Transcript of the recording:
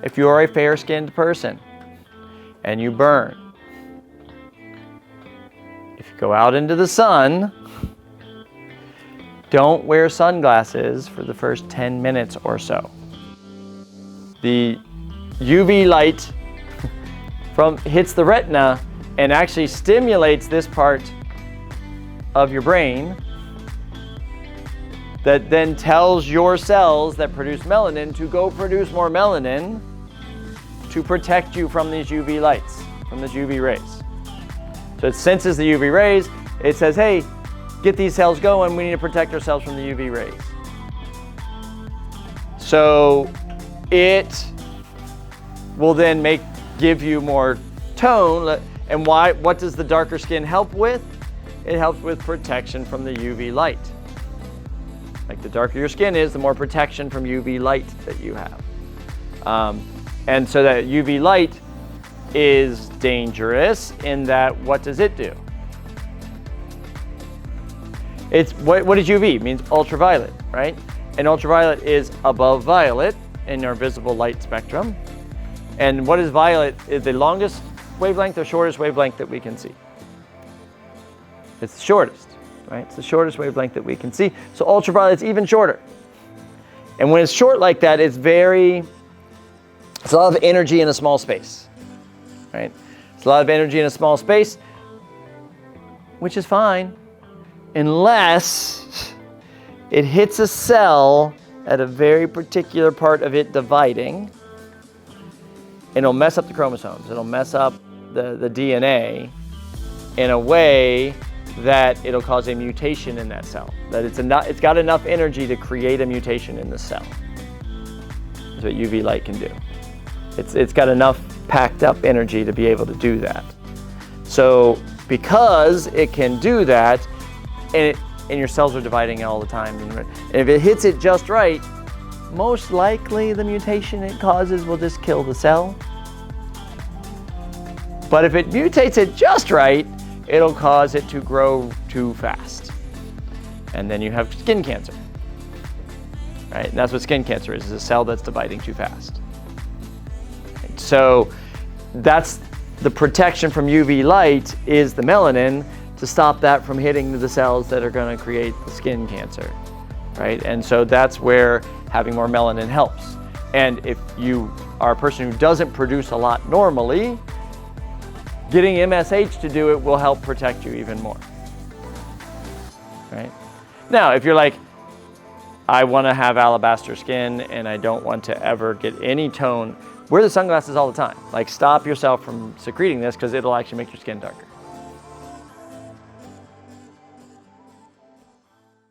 if you are a fair-skinned person and you burn, if you go out into the sun, don't wear sunglasses for the first 10 minutes or so. The UV light hits the retina and actually stimulates this part of your brain that then tells your cells that produce melanin to go produce more melanin to protect you from these UV lights, from these UV rays. So it senses the UV rays, it says, hey, get these cells going, we need to protect ourselves from the UV rays. So it will then give you more tone. And what does the darker skin help with? It helps with protection from the UV light. Like the darker your skin is, the more protection from UV light that you have. And so that UV light is dangerous in that, what does it do? What is UV? It means ultraviolet, right? And ultraviolet is above violet in our visible light spectrum. And what is violet? Is the longest wavelength or shortest wavelength that we can see? It's the shortest, right? It's the shortest wavelength that we can see. So ultraviolet's even shorter. And when it's short like that, it's a lot of energy in a small space, right? It's a lot of energy in a small space, which is fine, unless it hits a cell at a very particular part of it dividing, and it'll mess up the chromosomes. It'll mess up the DNA in a way that it'll cause a mutation in that cell. That it's got enough energy to create a mutation in the cell. That's what UV light can do. It's got enough packed up energy to be able to do that. So because it can do that, and your cells are dividing all the time, and if it hits it just right, most likely the mutation it causes will just kill the cell. But if it mutates it just right, it'll cause it to grow too fast. And then you have skin cancer. Right? And that's what skin cancer is a cell that's dividing too fast. Right? So that's the protection from UV light is the melanin to stop that from hitting the cells that are going to create the skin cancer. Right? And so that's where having more melanin helps. And if you are a person who doesn't produce a lot normally, getting MSH to do it will help protect you even more. Right? Now, if you're like, I want to have alabaster skin and I don't want to ever get any tone, wear the sunglasses all the time. Like, stop yourself from secreting this because it'll actually make your skin darker.